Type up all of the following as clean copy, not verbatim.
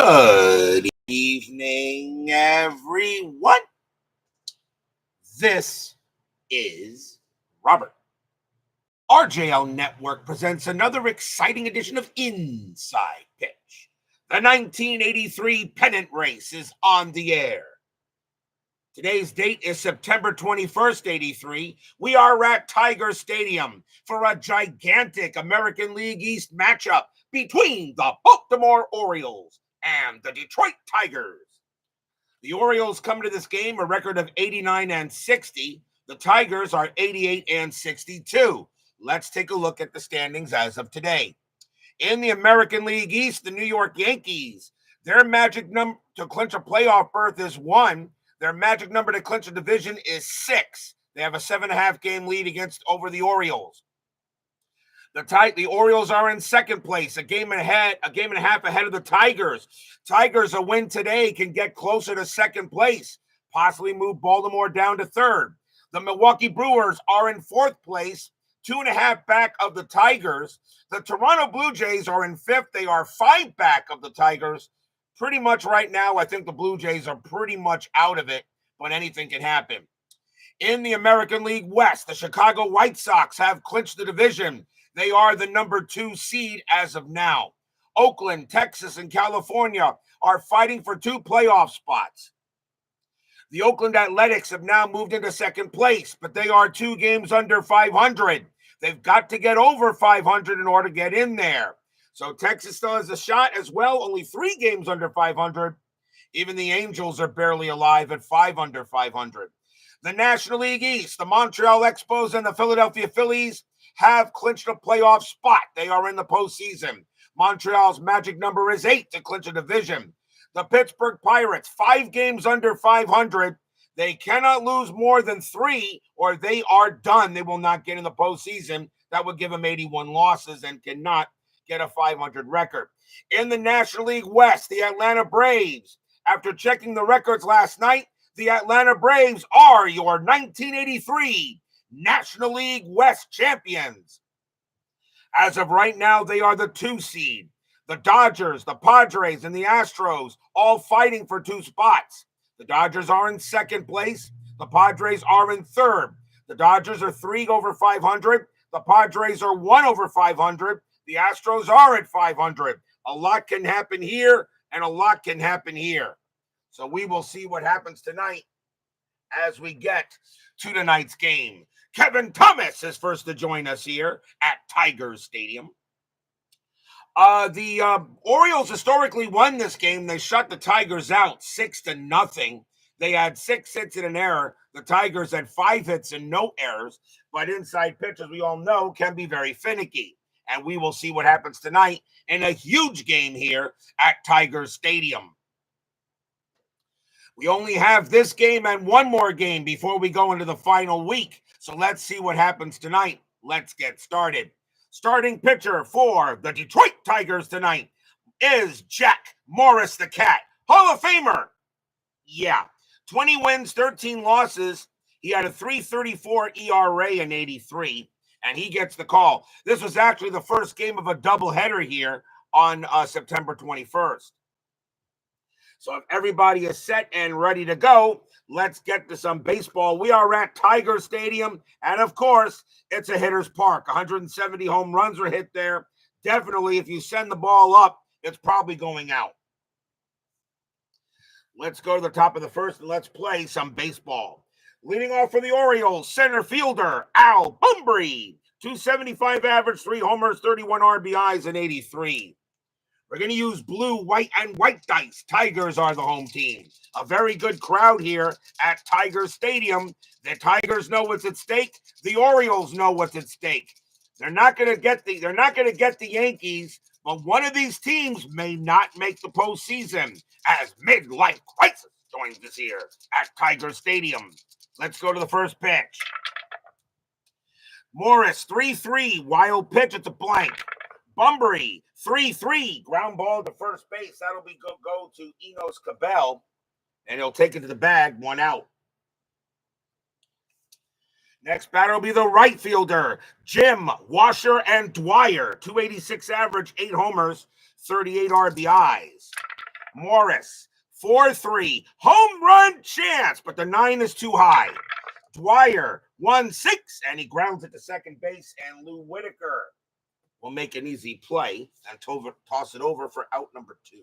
Good evening, everyone. This is Robert. RJL Network presents another exciting edition of Inside Pitch. The 1983 Pennant race is on the air. Today's date is September 21st, 83. We are at Tiger Stadium for a gigantic American League East matchup between the Baltimore Orioles and the Detroit Tigers. The Orioles come to this game a record of 89-60. The Tigers are 88-62. Let's take a look at the standings as of today. In the American League East, the New York Yankees, their magic number to clinch a playoff berth is 1. Their magic number to clinch a division is 6. They have a 7.5 game lead over the Orioles. The Orioles are in second place, a game and a half ahead of the Tigers. Tigers, a win today can get closer to second place, possibly move Baltimore down to third. The Milwaukee Brewers are in fourth place, 2.5 back of the Tigers. The Toronto Blue Jays are in fifth. They are 5 back of the Tigers. Pretty much right now, I think the Blue Jays are pretty much out of it, but anything can happen. In the American League West, the Chicago White Sox have clinched the division. They are the number 2 seed as of now. Oakland, Texas, and California are fighting for 2 playoff spots. The Oakland Athletics have now moved into second place, but they are 2 games under 500. They've got to get over 500 in order to get in there. So Texas still has a shot as well, only 3 games under 500. Even the Angels are barely alive at 5 under 500. The National League East, the Montreal Expos and the Philadelphia Phillies have clinched a playoff spot. They are in the postseason. Montreal's magic number is 8 to clinch a division. The Pittsburgh Pirates, 5 games under 500. They cannot lose more than 3 or they are done. They will not get in the postseason. That would give them 81 losses and cannot get a 500 record. In the National League West, the Atlanta Braves, after checking the records last night, the Atlanta Braves are your 1983 National League West champions. As of right now, they are the 2 seed. The Dodgers, the Padres, and the Astros all fighting for 2 spots. The Dodgers are in second place. The Padres are in third. The Dodgers are 3 over 500. The Padres are 1 over 500. The Astros are at 500. A lot can happen here, and a lot can happen here. So we will see what happens tonight as we get to tonight's game. Kevin Thomas is first to join us here at Tigers Stadium. The Orioles historically won this game. They shut the Tigers out 6-0. They had 6 hits and an error. The Tigers had 5 hits and no errors. But inside pitch, as we all know, can be very finicky. And we will see what happens tonight in a huge game here at Tigers Stadium. We only have this game and one more game before we go into the final week. So let's see what happens tonight. Let's get started. Starting pitcher for the Detroit Tigers tonight is Jack Morris the Cat. Hall of Famer. Yeah. 20 wins, 13 losses. He had a 3.34 ERA in 83, and he gets the call. This was actually the first game of a doubleheader here on September 21st. So if everybody is set and ready to go, let's get to some baseball. We are at Tiger Stadium, and of course, it's a hitter's park. 170 home runs were hit there. Definitely, if you send the ball up, it's probably going out. Let's go to the top of the first, and let's play some baseball. Leading off for the Orioles, center fielder Al Bumbry. 275 average, 3 homers, 31 RBIs in 83. We're going to use blue, white, and white dice. Tigers are the home team. A very good crowd here at Tiger Stadium. The Tigers know what's at stake. The Orioles know what's at stake. They're not going to get the Yankees, but one of these teams may not make the postseason as midlife crisis joins us here at Tiger Stadium. Let's go to the first pitch. Morris, 3-3, wild pitch at the blank. Bumbry, 3-3, ground ball to first base. That'll be go to Enos Cabell, and he'll take it to the bag, 1 out. Next batter will be the right fielder, Jim, Washer, and Dwyer. 286 average, 8 homers, 38 RBIs. Morris, 4-3. Home run chance, but the 9 is too high. Dwyer, 1-6, and he grounds it to second base, and Lou Whitaker will make an easy play and toss it over for out number 2.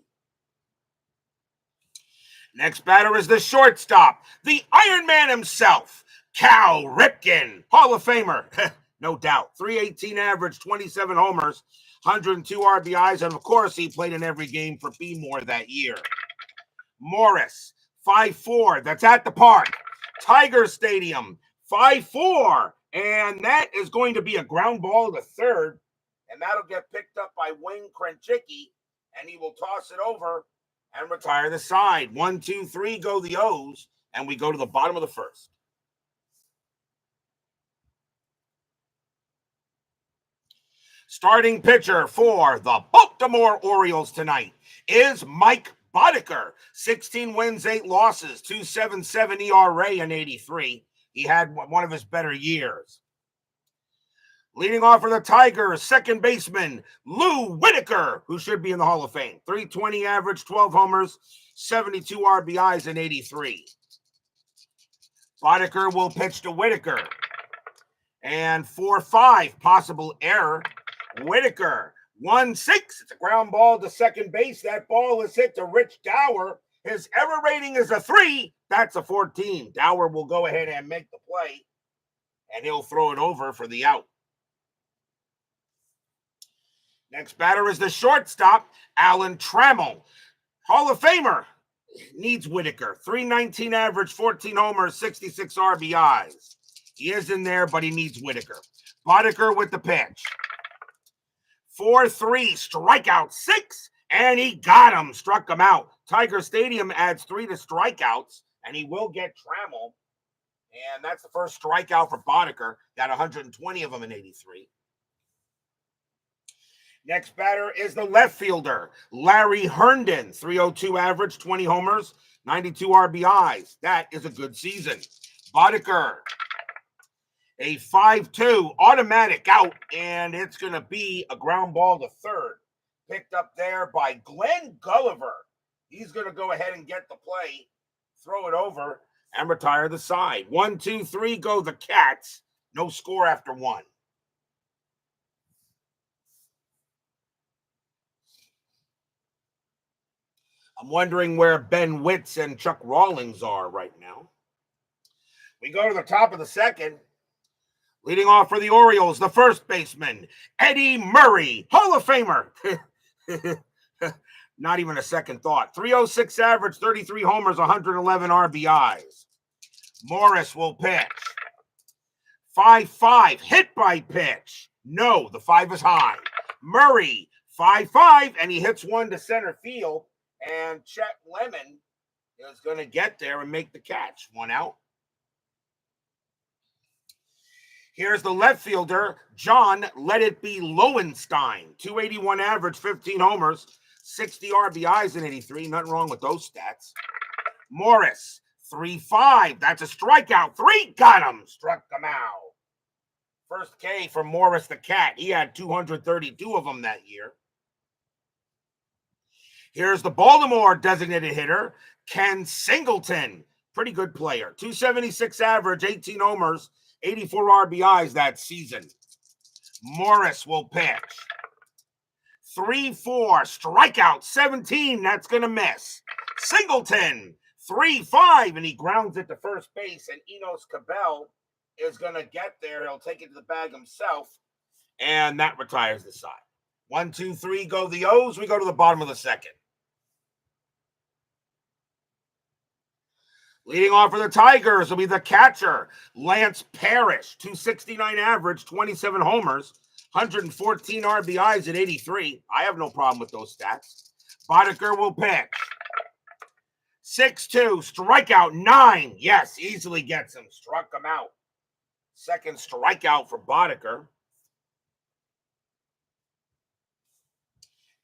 Next batter is the shortstop, the Iron Man himself, Cal Ripken, Hall of Famer, no doubt. 318 average, 27 homers, 102 RBIs, and of course, he played in every game for B-More that year. Morris, 5-4, that's at the park. Tiger Stadium, 5-4, and that is going to be a ground ball to third, and that'll get picked up by Wayne Krenchicki, and he will toss it over and retire the side. 1, 2, 3 go the O's, and we go to the bottom of the first. Starting pitcher for the Baltimore Orioles tonight is Mike Boddicker. 16 wins, 8 losses, 2.77 ERA in 83. He had one of his better years. Leading off for the Tigers, second baseman Lou Whitaker, who should be in the Hall of Fame. 320 average, 12 homers, 72 RBIs in 83. Boddicker will pitch to Whitaker. And 4-5, possible error. Whitaker, 1-6. It's a ground ball to second base. That ball is hit to Rich Dower. His error rating is a 3. That's a 14. Dower will go ahead and make the play, and he'll throw it over for the out. Next batter is the shortstop, Alan Trammell. Hall of Famer, needs Whitaker. 319 average, 14 homers, 66 RBIs. He is in there, but he needs Whitaker. Boddicker with the pitch. 4-3, strikeout 6, and he got him, struck him out. Tiger Stadium adds 3 to strikeouts, and he will get Trammell. And that's the first strikeout for Boddicker. Got 120 of them in 83. Next batter is the left fielder, Larry Herndon. 302 average, 20 homers, 92 RBIs. That is a good season. Boddicker, a 5-2 automatic out, and it's going to be a ground ball to third. Picked up there by Glenn Gulliver. He's going to go ahead and get the play, throw it over, and retire the side. 1, 2, 3 go the Cats. No score after 1. I'm wondering where Ben Witz and Chuck Rawlings are right now. We go to the top of the second. Leading off for the Orioles, the first baseman, Eddie Murray, Hall of Famer. Not even a second thought. 306 average, 33 homers, 111 RBIs. Morris will pitch. 5-5, hit by pitch. No, the 5 is high. Murray, 5-5, and he hits one to center field. And Chet Lemon is going to get there and make the catch. 1 out. Here's the left fielder, John Let It Be Lowenstein. 281 average, 15 homers, 60 RBIs in 83. Nothing wrong with those stats. Morris, 3-5. That's a strikeout. 3 got him. Struck him out. First K for Morris the Cat. He had 232 of them that year. Here's the Baltimore designated hitter, Ken Singleton. Pretty good player. 276 average, 18 homers, 84 RBIs that season. Morris will pitch. 3-4, strikeout 17. That's going to miss. Singleton, 3-5, and he grounds it to first base, and Enos Cabell is going to get there. He'll take it to the bag himself, and that retires the side. 1, 2, 3 go the O's. We go to the bottom of the second. Leading off for the Tigers will be the catcher, Lance Parrish. 269 average, 27 homers, 114 RBIs at 83. I have no problem with those stats. Boddicker will pitch. 6-2, strikeout 9. Yes, easily gets him. Struck him out. Second strikeout for Boddicker.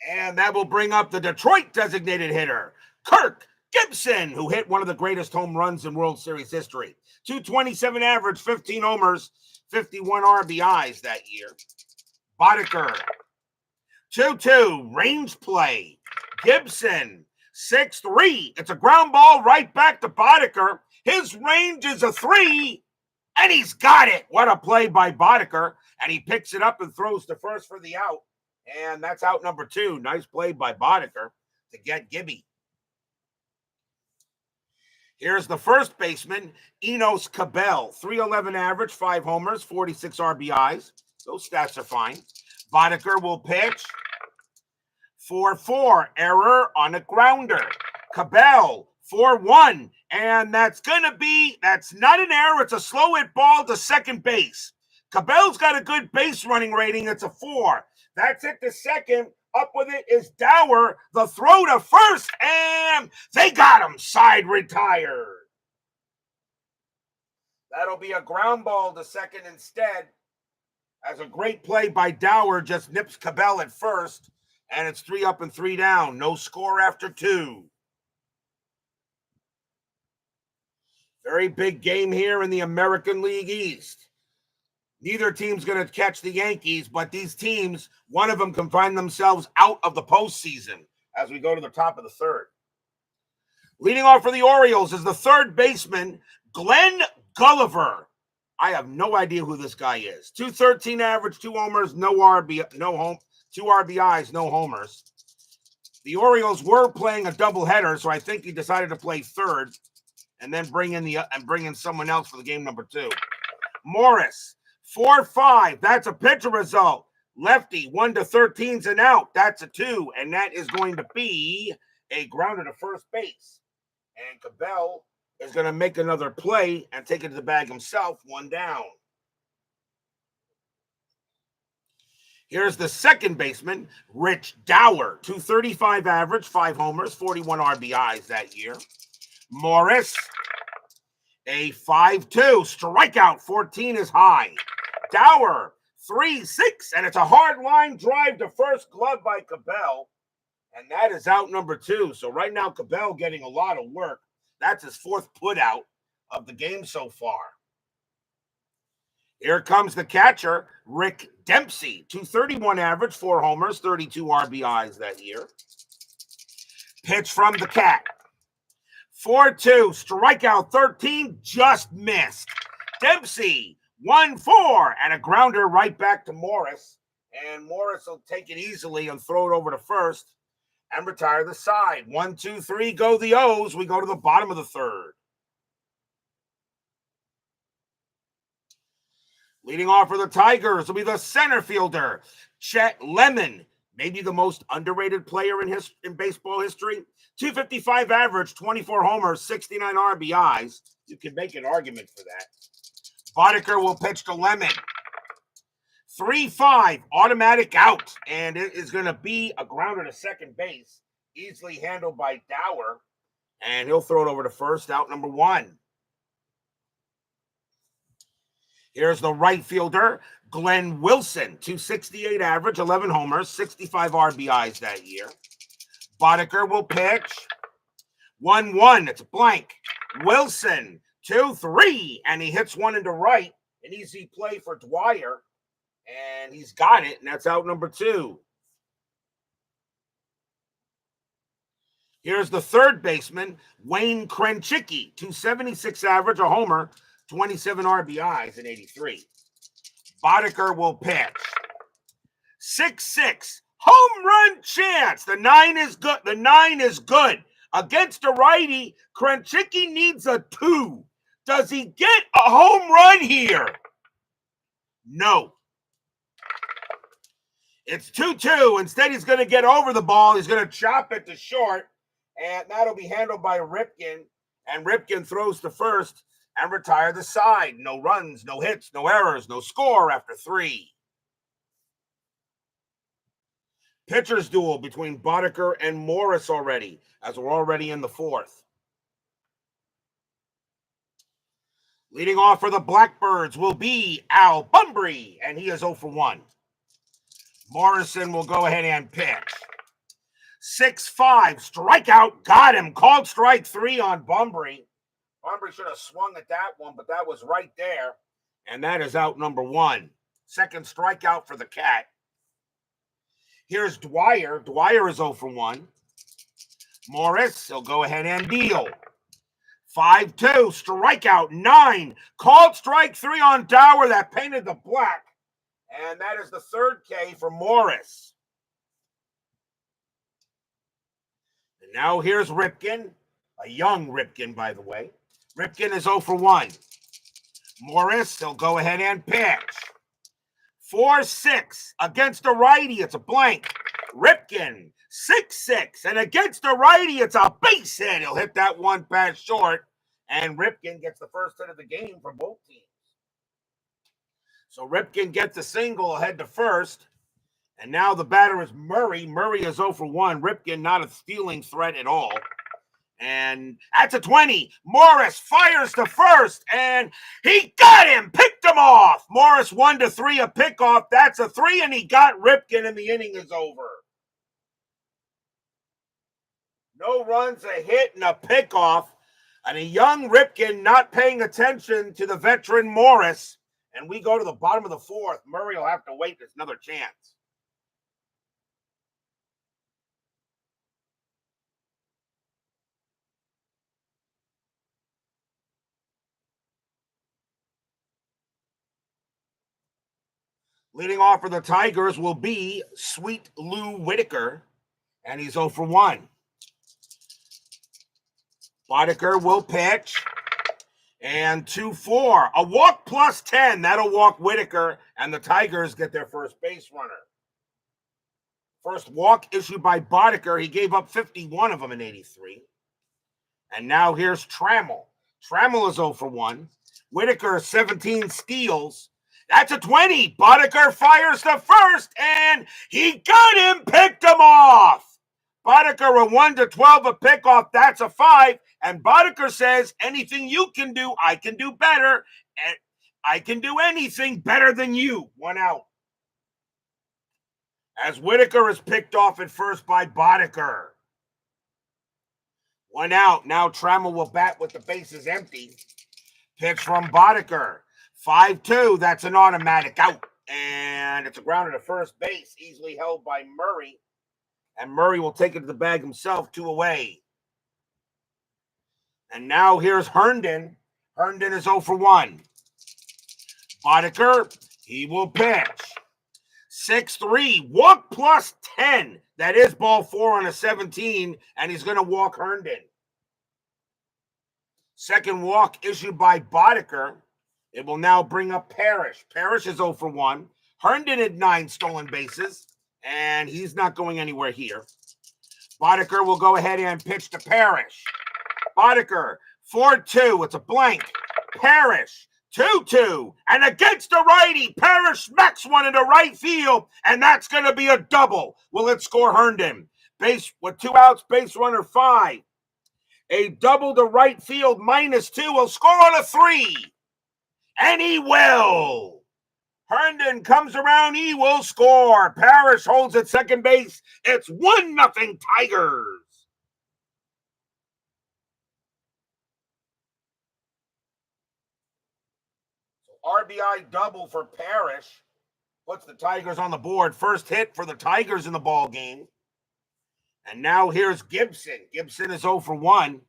And that will bring up the Detroit designated hitter, Kirk Gibson, who hit one of the greatest home runs in World Series history. 227 average, 15 homers, 51 RBIs that year. Boddicker, 2-2, range play. Gibson, 6-3. It's a ground ball right back to Boddicker. His range is a 3, and he's got it. What a play by Boddicker. And he picks it up and throws to first for the out. And that's out number 2. Nice play by Boddicker to get Gibby. Here's the first baseman, Enos Cabell. 311 average, 5 homers, 46 RBIs. Those stats are fine. Boddicker will pitch. 4-4, error on a grounder. Cabell, 4-1, and that's not an error. It's a slow hit ball to second base. Cabell's got a good base running rating. It's a 4. That's it to second. Up with it is Dower. The throw to first, and they got him. Side retired. That'll be a ground ball to second instead. As a great play by Dower just nips Cabell at first, and it's 3 up and 3 down. No score after 2. Very big game here in the American League East. Neither team's going to catch the Yankees, but these teams, one of them can find themselves out of the postseason as we go to the top of the third. Leading off for the Orioles is the third baseman, Glenn Gulliver. I have no idea who this guy is. 213 average, 2 homers, 2 RBIs, no homers. The Orioles were playing a doubleheader, so I think he decided to play third and then bring in someone else for the game number 2. Morris, 4-5. That's a pitcher result. Lefty, 1-13's an out. That's a 2, and that is going to be a grounder to first base. And Cabell is going to make another play and take it to the bag himself, 1 down. Here's the second baseman, Rich Dower. 235 average, 5 homers, 41 RBIs that year. Morris, a 5-2. Strikeout, 14 is high. Dower, 3-6, and it's a hard line drive to first, glove by Cabell. And that is out number 2. So right now, Cabell getting a lot of work. That's his 4th put out of the game so far. Here comes the catcher, Rick Dempsey. 231 average, 4 homers, 32 RBIs that year. Pitch from the Cat. 4-2, strikeout 13, just missed. Dempsey, 1-4, and a grounder right back to Morris. And Morris will take it easily and throw it over to first and retire the side. 1, 2, 3, go the O's. We go to the bottom of the third. Leading off for the Tigers will be the center fielder, Chet Lemon. Maybe the most underrated player in baseball history. 255 average, 24 homers, 69 RBIs. You can make an argument for that. Boddicker will pitch to Lemon. 3-5, automatic out. And it is going to be a grounder to second base. Easily handled by Dower. And he'll throw it over to first, out number 1. Here's the right fielder, Glenn Wilson. 268 average, 11 homers, 65 RBIs that year. Boddicker will pitch. 1-1, it's a blank. Wilson, 2-3, and he hits one into right. An easy play for Dwyer, and he's got it, and that's out number 2. Here's the third baseman, Wayne Krenchicki. 276 average, a homer, 27 RBIs in 83. Boddicker will pitch. 6-6. Home run chance. The 9 is good. The 9 is good. Against a righty, Krenchicki needs a 2. Does he get a home run here? No. It's 2-2. Instead, he's going to get over the ball. He's going to chop it to short, and that'll be handled by Ripken. And Ripken throws to first and retire the side. No runs, no hits, no errors, no score after 3. Pitchers duel between Boddicker and Morris already, as we're already in the 4th. Leading off for the Blackbirds will be Al Bumbry, and he is 0 for 1. Morrison will go ahead and pitch. 6-5, strikeout, got him. Called strike 3 on Bumbry. Bumbry should have swung at that one, but that was right there. And that is out number 1. Second strikeout for the Cat. Here's Dwyer. Dwyer is 0 for 1. Morris, he'll go ahead and deal. 5-2, strikeout 9. Called strike 3 on Dower that painted the black. And that is the third K for Morris. And now here's Ripken. A young Ripken, by the way. Ripken is 0 for 1. Morris, he'll go ahead and pitch. 4-6 against a righty. It's a blank. Ripken, 6-6. And against a righty, it's a base hit. He'll hit that one pass short. And Ripken gets the first hit of the game for both teams. So Ripken gets a single ahead to first. And now the batter is Murray. Murray is 0 for 1. Ripken not a stealing threat at all. And that's a 20. Morris fires to first, and he got him, picked him off. Morris 1-3, a pickoff. That's a 3, and he got Ripken, and the inning is over. No runs, a hit, and a pickoff. And a young Ripken not paying attention to the veteran Morris. And we go to the bottom of the fourth. Murray will have to wait. There's another chance. Leading off for the Tigers will be Sweet Lou Whitaker, and he's 0 for 1. Boddicker will pitch, and 2-4. A walk plus 10. That'll walk Whitaker, and the Tigers get their first base runner. First walk issued by Boddicker. He gave up 51 of them in 83. And now here's Trammell. Trammell is 0 for 1. Whitaker, 17 steals. That's a 20. Boddicker fires to first, and he got him, picked him off. Boddicker a 1-12, a pickoff. That's a 5. And Boddicker says, anything you can do, I can do better. And I can do anything better than you. 1 out. As Whitaker is picked off at first by Boddicker. 1 out. Now Trammell will bat with the bases empty. Pitch from Boddicker. 5-2, that's an automatic out. And it's a grounder to first base, easily held by Murray. And Murray will take it to the bag himself, 2 away. And now here's Herndon. Herndon is 0 for 1. Boddicker, he will pitch. 6-3, walk plus 10. That is ball 4 on a 17, and he's going to walk Herndon. Second walk issued by Boddicker. It will now bring up Parrish. Parrish is 0 for 1. Herndon had 9 stolen bases, and he's not going anywhere here. Boddicker will go ahead and pitch to Parrish. Boddicker, 4-2. It's a blank. Parrish, 2-2. And against a righty, Parrish smacks one into right field, and that's going to be a double. Will it score Herndon? Base with 2 outs, base runner 5. A double to right field, -2. Will score on a 3. And he will. Herndon comes around. He will score. Parrish holds at second base. It's 1-0 Tigers. So RBI double for Parrish puts the Tigers on the board. First hit for the Tigers in the ball game. And now here's Gibson. Gibson is 0 for 1.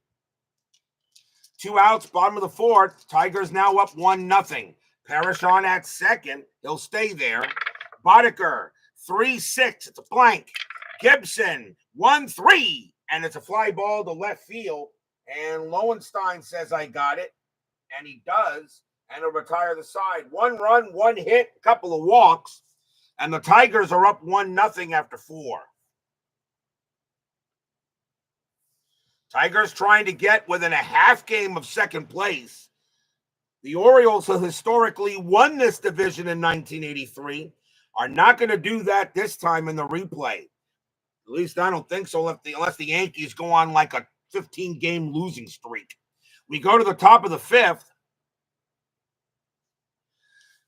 2 outs, bottom of the fourth. Tigers now up 1-0. Parrish on at second. He'll stay there. Boddicker, 3-6. It's a blank. Gibson, 1-3. And it's a fly ball to left field. And Lowenstein says, I got it. And he does. And he'll retire the side. 1 run, 1 hit, a couple of walks. And the Tigers are up 1-0 after 4. Tigers trying to get within a half game of second place. The Orioles, who historically won this division in 1983, are not going to do that this time in the replay. At least I don't think so, unless the Yankees go on like a 15-game losing streak. We go to the top of the 5th.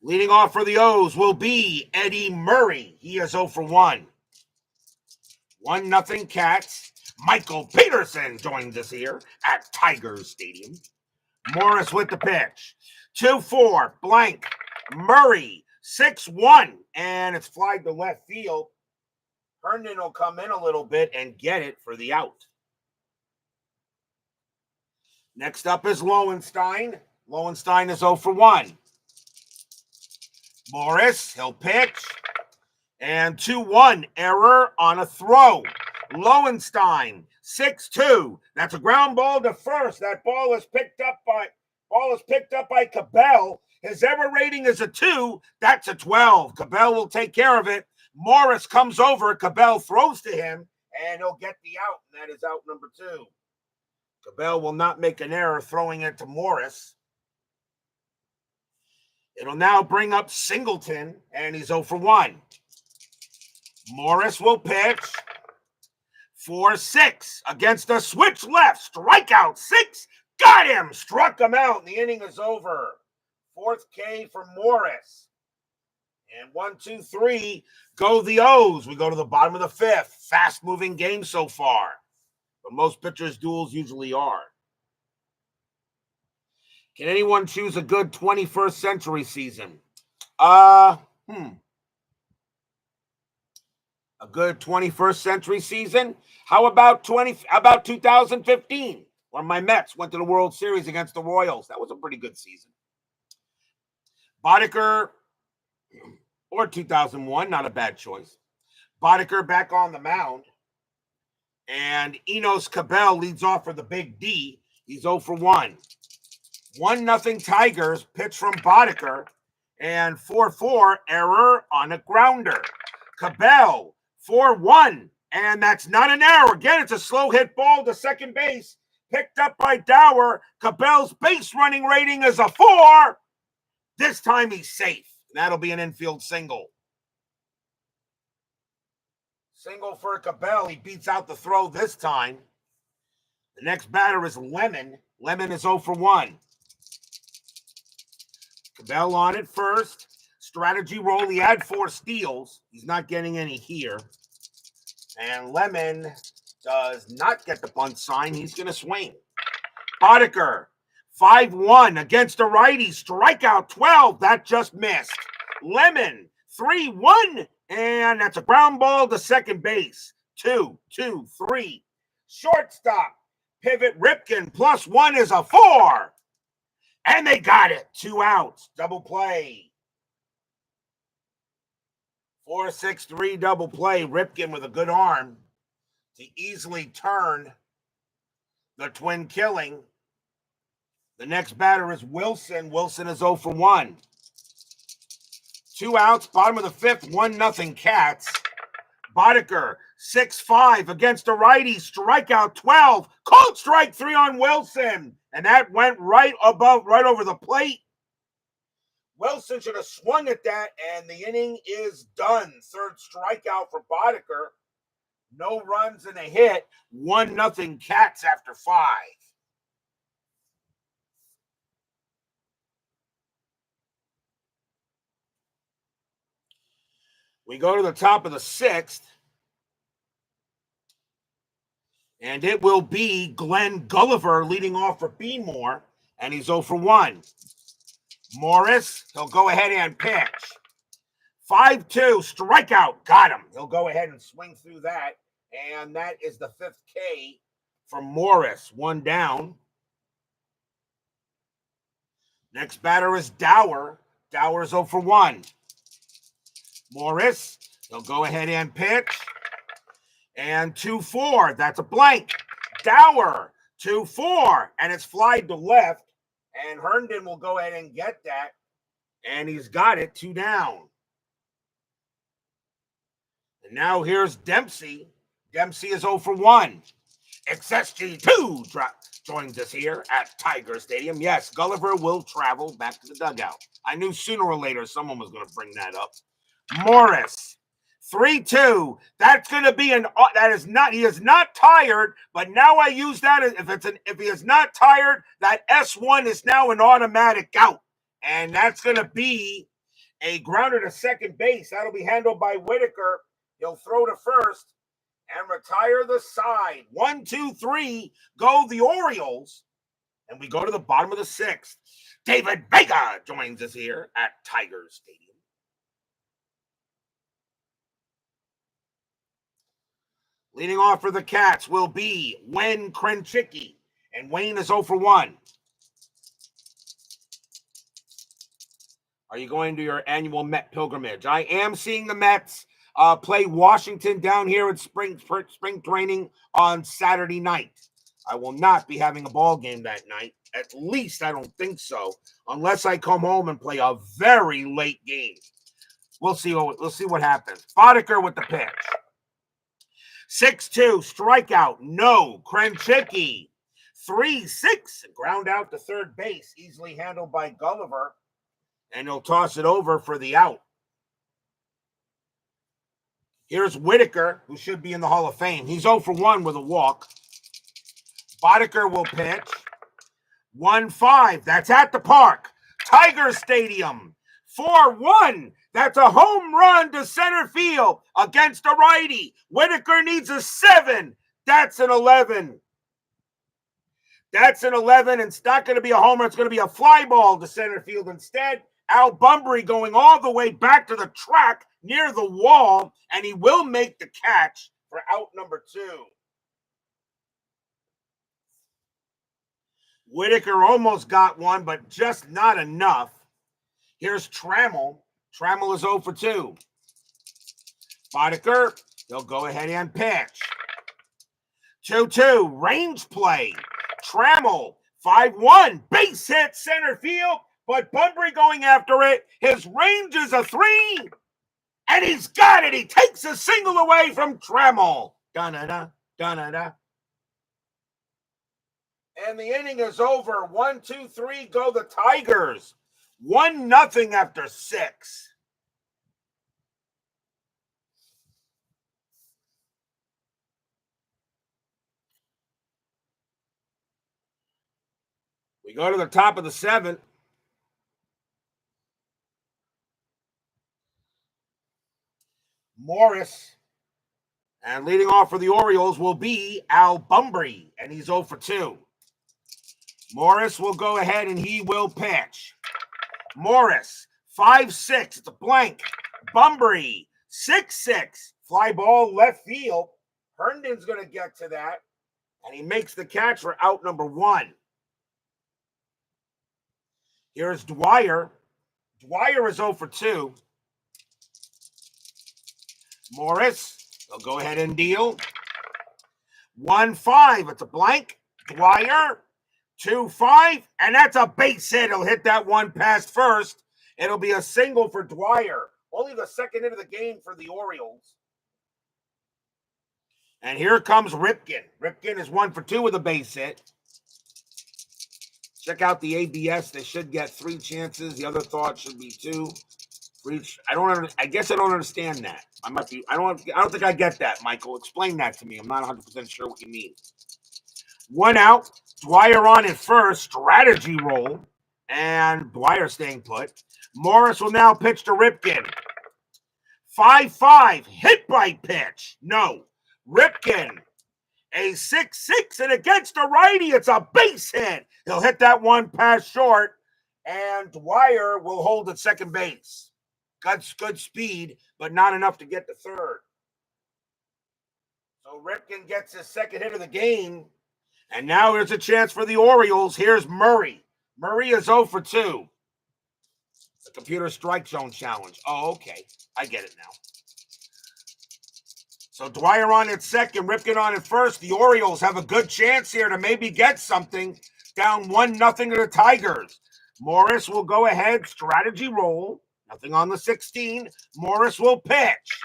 Leading off for the O's will be Eddie Murray. He is 0 for 1. 1-0 Cats. Michael Peterson joins us here at Tigers Stadium. Morris with the pitch. 2-4, blank. Murray, 6-1, and it's flied to left field. Herndon will come in a little bit and get it for the out. Next up is Lowenstein. Lowenstein is 0 for 1. Morris, he'll pitch. And 2-1, error on a throw. Lowenstein, 6-2. That's a ground ball to first. That ball is picked up by Cabell. His error rating is a 2. That's a 12. Cabell will take care of it. Morris comes over. Cabell throws to him, and he'll get the out, and that is out number 2. Cabell will not make an error throwing it to Morris. It'll now bring up Singleton, and he's 0 for 1. Morris will pitch. 4-6 against a switch left. Strikeout 6. Got him. Struck him out, and the inning is over. 4th K for Morris. And 1, 2, 3 go the O's. We go to the bottom of the 5th. Fast-moving game so far. But most pitchers' duels usually are. Can anyone choose a good 21st century season? A good 21st century season? How about 2015, when my Mets went to the World Series against the Royals? That was a pretty good season. Boddicker, or 2001, not a bad choice. Boddicker back on the mound. And Enos Cabell leads off for the Big D. He's 0 for 1. 1-0 Tigers, pitch from Boddicker. And 4-4, error on a grounder. Cabell, 4-1. And that's not an error. Again, it's a slow hit ball to second base. Picked up by Dower. Cabell's base running rating is a 4. This time he's safe. That'll be an infield single. Single for Cabell. He beats out the throw this time. The next batter is Lemon. Lemon is 0 for 1. Cabell on it first. Strategy roll. He had 4 steals. He's not getting any here. And Lemon does not get the bunt sign. He's going to swing. Boddicker, 5-1 against a righty. Strikeout 12. That just missed. Lemon, 3-1. And that's a ground ball to second base. 2-2-3. Shortstop. Pivot Ripken +1 is a 4. And they got it. 2 outs. Double play. 4-6-3 double play. Ripken with a good arm to easily turn the twin killing. The next batter is Wilson. Wilson is 0 for 1. 2 outs, bottom of the 5th, 1-0 Cats. Boddicker, 6-5 against a righty. Strikeout 12. Called strike 3 on Wilson. And that went right over the plate. Wilson should have swung at that, and the inning is done. 3rd strikeout for Boddicker. No runs and a hit. 1-0 Cats after 5. We go to the top of the 6th. And it will be Glenn Gulliver leading off for Beemore. And he's 0 for 1. Morris, he'll go ahead and pitch. 5-2, strikeout, got him. He'll go ahead and swing through that. And that is the 5th K for Morris. 1 down. Next batter is Dower. Dower's 0 for 1. Morris, he'll go ahead and pitch. And 2-4, that's a blank. Dower, 2-4, and it's flied to left. And Herndon will go ahead and get that. And he's got it, 2 down. And now here's Dempsey. Dempsey is 0 for 1. XSG2 joins us here at Tiger Stadium. Yes, Gulliver will travel back to the dugout. I knew sooner or later someone was going to bring that up. Morris, 3-2. That's going to be he is not tired, but now I use that if he is not tired, that S1 is now an automatic out. And that's going to be a grounder to second base. That'll be handled by Whitaker. He'll throw to first and retire the side. 1, 2, 3, go the Orioles. And we go to the bottom of the 6th. David Vega joins us here at Tiger Stadium. Leading off for the Cats will be Wen Krenchicki. And Wayne is 0 for 1. Are you going to your annual Met pilgrimage? I am seeing the Mets play Washington down here at spring training on Saturday night. I will not be having a ball game that night. At least I don't think so, unless I come home and play a very late game. We'll see what happens. Boddicker with the pitch. 6-2, strikeout, no. Krenchicki, 3-6, ground out to third base, easily handled by Gulliver, and he'll toss it over for the out. Here's Whitaker, who should be in the Hall of Fame. He's 0 for 1 with a walk. Boddicker will pitch. 1-5, that's at the park. Tiger Stadium, 4-1. That's a home run to center field against a righty. Whitaker needs a 7. That's an 11. That's an 11. It's not going to be a homer. It's going to be a fly ball to center field instead. Al Bunbury going all the way back to the track near the wall, and he will make the catch for out number 2. Whitaker almost got one, but just not enough. Here's Trammell. Trammell is 0 for 2. Boddicker, he'll go ahead and pitch. 2-2, range play. Trammell, 5-1, base hit center field, but Bunbury going after it. His range is a 3, and he's got it. He takes a single away from Trammell. Da-da-da, da-da-da. And the inning is over. 1-2-3, go the Tigers. 1-0 after 6. We go to the top of the 7th. Morris. And leading off for the Orioles will be Al Bunbury, and he's 0 for 2. Morris will go ahead and he will pitch. Morris, 5-6, it's a blank. Bunbury, 6-6, fly ball left field. Herndon's going to get to that, and he makes the catch for out number 1. Here's Dwyer. Dwyer is 0 for 2. Morris, they'll go ahead and deal. 1-5, it's a blank. Dwyer, 2-5, and that's a base hit. He'll hit that one past first. It'll be a single for Dwyer. Only the second hit of the game for the Orioles. And here comes Ripken. Ripken is 1 for 2 with a base hit. Check out the ABS. They should get 3 chances. The other thought should be 2 for each. I guess I don't understand that. I don't think I get that, Michael. Explain that to me. I'm not 100% sure what you mean. 1 out. Dwyer on at first, strategy roll, and Dwyer staying put. Morris will now pitch to Ripken. 5-5, hit by pitch. No. Ripken, a 6-6, and against a righty, it's a base hit. He'll hit that one past short, and Dwyer will hold at second base. Good speed, but not enough to get to third. So Ripken gets his second hit of the game. And now here's a chance for the Orioles. Here's Murray. Murray is 0 for 2. The computer strike zone challenge. Oh, okay. I get it now. So Dwyer on at second, Ripken on at first. The Orioles have a good chance here to maybe get something. Down 1-0 to the Tigers. Morris will go ahead, strategy roll. Nothing on the 16. Morris will pitch.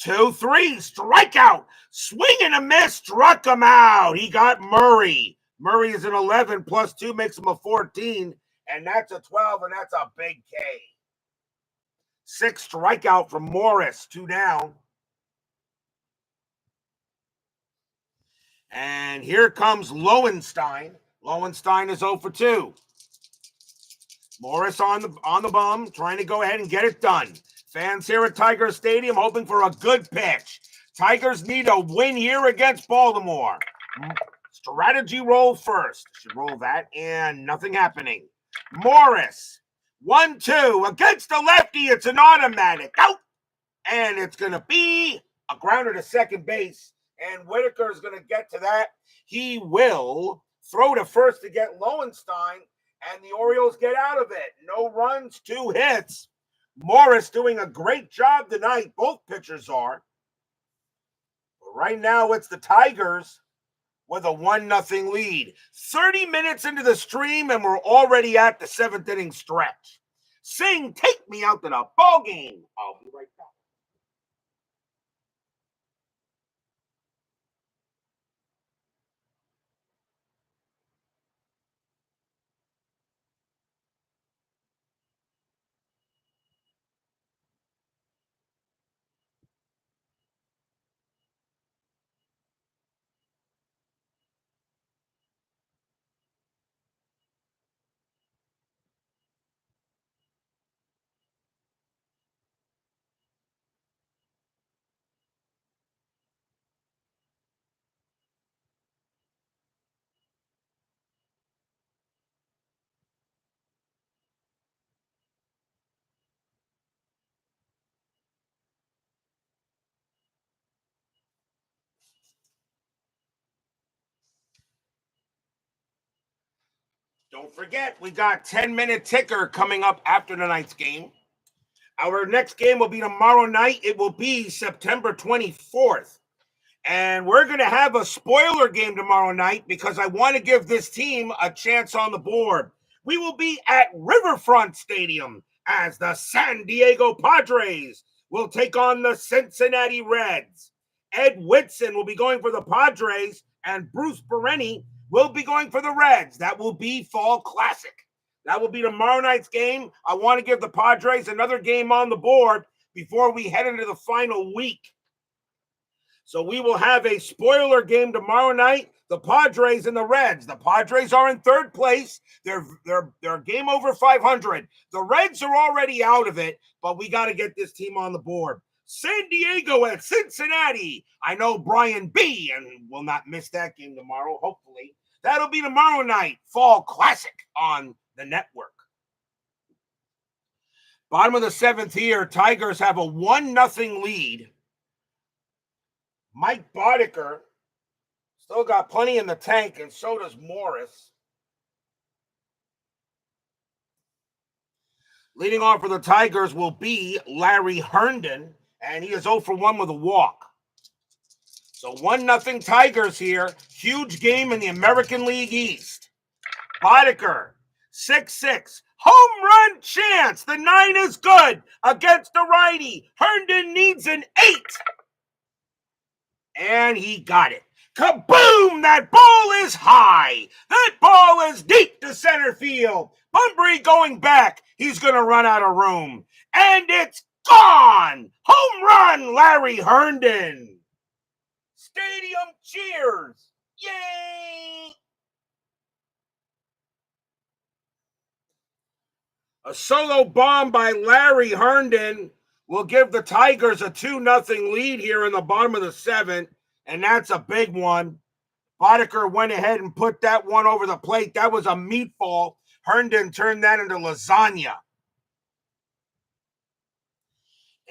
2-3, strikeout. Swing and a miss, struck him out. He got Murray. Murray is an 11, plus 2 makes him a 14, and that's a 12, and that's a big K. 6 strikeout from Morris, 2 down. And here comes Lowenstein. Lowenstein is 0 for 2. Morris on the bum, trying to go ahead and get it done. Fans here at Tiger Stadium hoping for a good pitch. Tigers need a win here against Baltimore. Strategy roll first. Should roll that, and nothing happening. Morris, 1-2 against the lefty. It's an automatic out, and it's going to be a grounder to second base, and Whitaker is going to get to that. He will throw to first to get Lowenstein, and the Orioles get out of it. No runs, 2 hits. Morris doing a great job tonight. Both pitchers are. But right now, it's the Tigers with a 1-0 lead. 30 minutes into the stream, and we're already at the 7th inning stretch. Sing, take me out to the ball game. I'll be right back. Don't forget, we got 10-minute ticker coming up after tonight's game. Our next game will be tomorrow night. It will be September 24th. And we're going to have a spoiler game tomorrow night because I want to give this team a chance on the board. We will be at Riverfront Stadium as the San Diego Padres will take on the Cincinnati Reds. Ed Whitson will be going for the Padres, and Bruce Bereni will be going for the Reds. That will be Fall Classic. That will be tomorrow night's game. I want to give the Padres another game on the board before we head into the final week. So we will have a spoiler game tomorrow night, the Padres and the Reds. The Padres are in 3rd place. They're game over 500. The Reds are already out of it, but we got to get this team on the board. San Diego at Cincinnati. I know Brian B. and will not miss that game tomorrow, hopefully. That'll be tomorrow night, Fall Classic on the network. Bottom of the 7th here, Tigers have a 1-0 lead. Mike Boddicker still got plenty in the tank, and so does Morris. Leading off for the Tigers will be Larry Herndon, and he is 0 for 1 with a walk. So 1-0 Tigers here. Huge game in the American League East. Boddicker, 6-6. Home run chance. The 9 is good against the righty. Herndon needs an 8. And he got it. Kaboom! That ball is high. That ball is deep to center field. Bunbury going back. He's going to run out of room. And it's gone. Home run, Larry Herndon. Stadium cheers. Yay! A solo bomb by Larry Herndon will give the Tigers a 2-0 lead here in the bottom of the 7th, and that's a big one. Boddicker went ahead and put that one over the plate. That was a meatball. Herndon turned that into lasagna.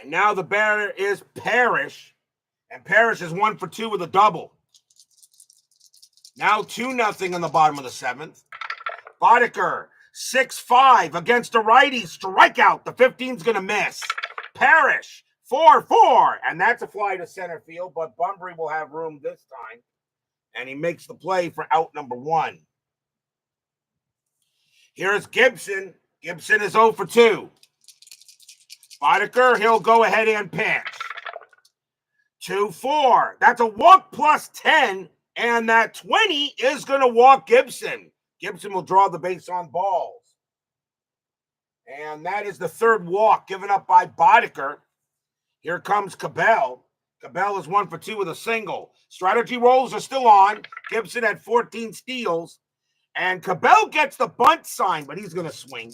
And now the batter is Parrish, and Parrish is 1 for 2 with a double. Now 2-0 in the bottom of the 7th. Boddicker, 6-5 against a righty. Strikeout. The 15's going to miss. Parrish, 4-4, and that's a fly to center field, but Bunbury will have room this time, and he makes the play for out number 1. Here's Gibson. Gibson is 0 for 2. Boddicker, he'll go ahead and pitch. 2-4. That's a walk plus 10, and that 20 is going to walk Gibson. Gibson will draw the base on balls. And that is the 3rd walk given up by Boddicker. Here comes Cabell. Cabell is 1 for 2 with a single. Strategy rolls are still on. Gibson had 14 steals. And Cabell gets the bunt sign, but he's going to swing.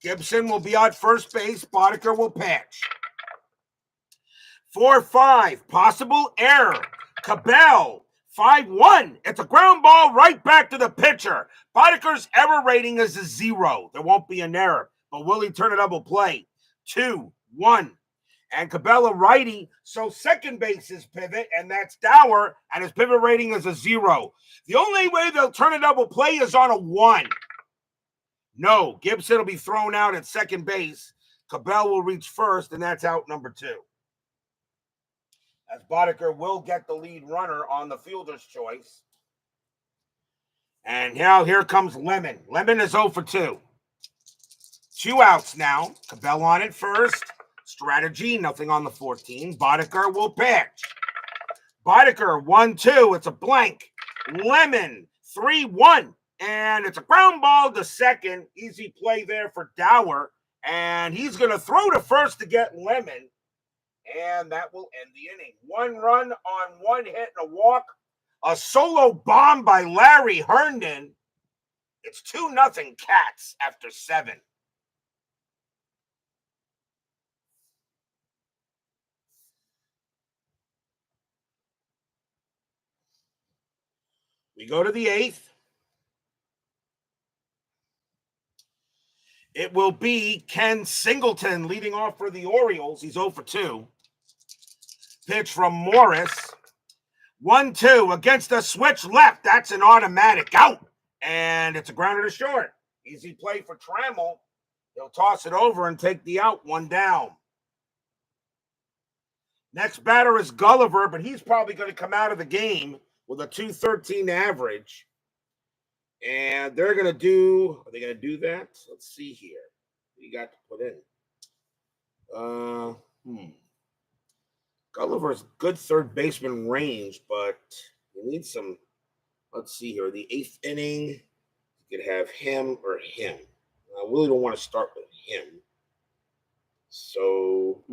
Gibson will be on first base. Boddicker will pitch. 4-5. Possible error. Cabell. 5-1. It's a ground ball right back to the pitcher. Boddicker's error rating is a 0. There won't be an error, but will he turn a double play? 2-1. And Cabela righty, so second base is pivot, and that's Dower, and his pivot rating is a 0. The only way they'll turn a double play is on a 1. No, Gibson will be thrown out at second base. Cabell will reach first, and that's out number 2. As Boddicker will get the lead runner on the fielder's choice. And now here comes Lemon. Lemon is 0 for 2. 2 outs now. Cabell on it first. Strategy, nothing on the 14. Boddicker will pitch. Boddicker, 1-2. It's a blank. Lemon, 3-1. And it's a ground ball to second. Easy play there for Dower. And he's going to throw to first to get Lemon. And that will end the inning. 1 run on 1 hit and a walk. A solo bomb by Larry Herndon. It's 2-0 Cats after 7. We go to the 8th. It will be Ken Singleton leading off for the Orioles. He's 0 for 2. Pitch from Morris. 1-2 against the switch left. That's an automatic out. And it's a grounder to short. Easy play for Trammell. He'll toss it over and take the out. 1 down. Next batter is Gulliver, but he's probably going to come out of the game with a .213 average. And they're going to do, are they going to do that? Let's see here. What you got to put in? Gulliver's good third baseman range, but you need some, let's see here. The 8th inning, you could have him or him. I really don't want to start with him. So,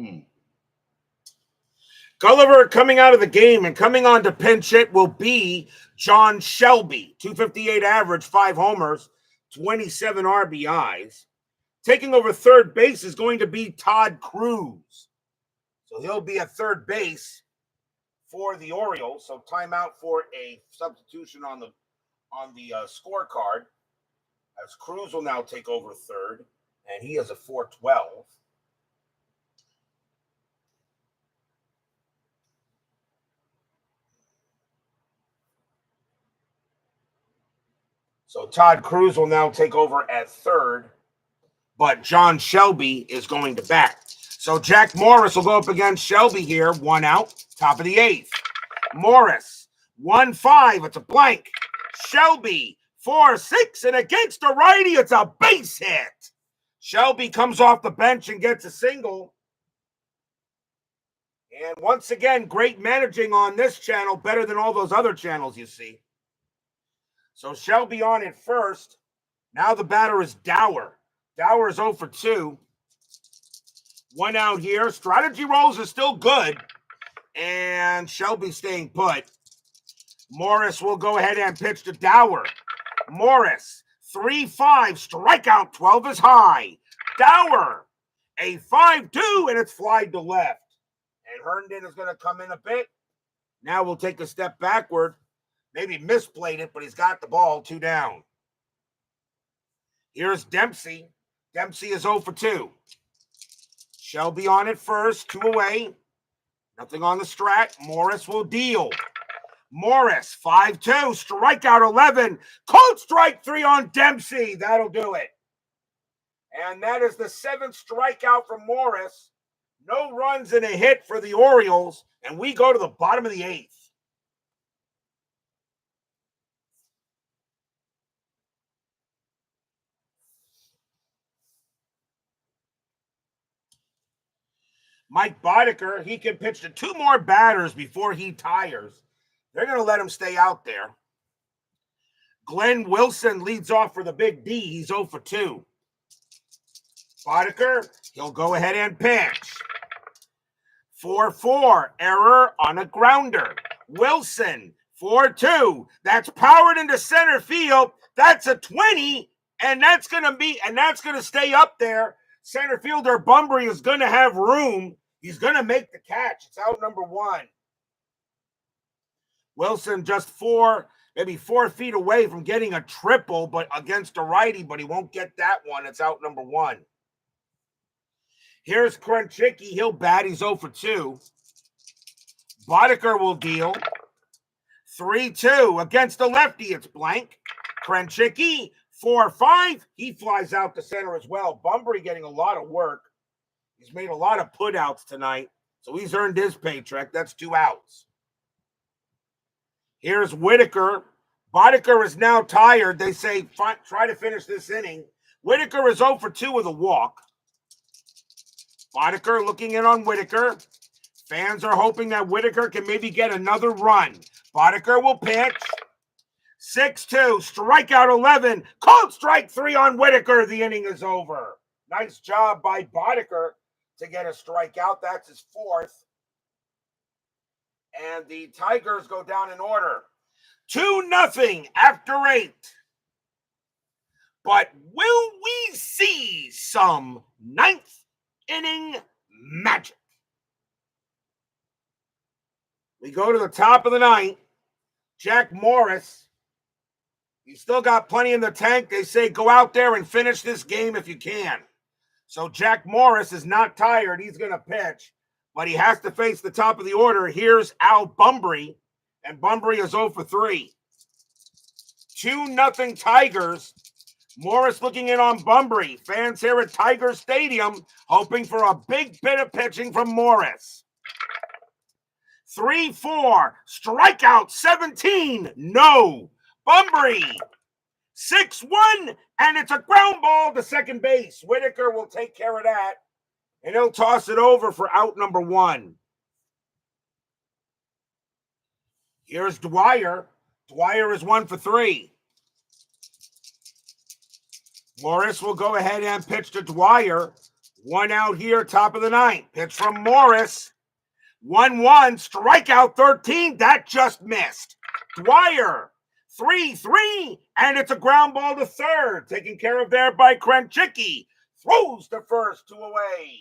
Gulliver coming out of the game and coming on to pinch hit will be John Shelby. .258 average, 5 homers, 27 RBIs. Taking over third base is going to be Todd Cruz. So he'll be at third base for the Orioles. So timeout for a substitution on the scorecard. As Cruz will now take over third, and he has a .412. So Todd Cruz will now take over at third, but John Shelby is going to bat. So Jack Morris will go up against Shelby here. 1 out, top of the 8th. Morris, 1-5. It's a blank. Shelby, 4-6. And against a righty, it's a base hit. Shelby comes off the bench and gets a single. And once again, great managing on this channel, better than all those other channels you see. So Shelby on it first. Now the batter is Dower. Dower is 0 for 2. 1 out here. Strategy rolls are still good. And Shelby staying put. Morris will go ahead and pitch to Dower. Morris, 3-5. Strikeout, 12 is high. Dower, a 5-2, and it's flied to left. And Herndon is going to come in a bit. Now we'll take a step backward. Maybe misplayed it, but he's got the ball. 2 down. Here's Dempsey. Dempsey is 0 for 2. Shelby on it first. 2 away. Nothing on the strat. Morris will deal. Morris, 5-2. Strikeout 11. Cold strike 3 on Dempsey. That'll do it. And that is the 7th strikeout from Morris. No runs and a hit for the Orioles. And we go to the bottom of the 8th. Mike Boddicker, he can pitch to 2 more batters before he tires. They're going to let him stay out there. Glenn Wilson leads off for the Big D. He's 0 for 2. Boddicker, he'll go ahead and pitch. 4-4, error on a grounder. Wilson, 4-2. That's powered into center field. That's a 20, and that's going to stay up there. Center fielder Bunbury is going to have room. He's going to make the catch. It's out number 1. Wilson just maybe 4 feet away from getting a triple, but against a righty, but he won't get that one. It's out number 1. Here's Krenchicki. He'll bat. He's 0 for 2. Boddicker will deal. 3-2 against the lefty. It's blank. Krenchicki, 4-5. He flies out to center as well. Bunbury getting a lot of work. He's made a lot of putouts tonight, so he's earned his paycheck. That's 2 outs. Here's Whitaker. Boddicker is now tired. They say, try to finish this inning. Whitaker is 0 for 2 with a walk. Boddicker looking in on Whitaker. Fans are hoping that Whitaker can maybe get another run. Boddicker will pitch. 6-2, strikeout 11. Called strike 3 on Whitaker. The inning is over. Nice job by Boddicker to get a strikeout. That's his 4th. And the Tigers go down in order. 2-0 after 8. But will we see some 9th inning magic? We go to the top of the 9th. Jack Morris. He's still got plenty in the tank. They say go out there and finish this game if you can. So Jack Morris is not tired. He's going to pitch, but he has to face the top of the order. Here's Al Bunbury, and Bunbury is 0 for 3. 2-0 Tigers. Morris looking in on Bunbury. Fans here at Tiger Stadium hoping for a big bit of pitching from Morris. 3-4, strikeout 17, no. Bunbury, 6-1, and it's a ground ball to second base. Whitaker will take care of that, and he'll toss it over for out number 1. Here's Dwyer. Dwyer is 1 for 3. Morris will go ahead and pitch to Dwyer. 1 out here, top of the 9th. Pitch from Morris. 1-1, strikeout 13. That just missed. Dwyer, 3-3, and it's a ground ball to third. Taken care of there by Krenchicki. Throws to first, 2 away.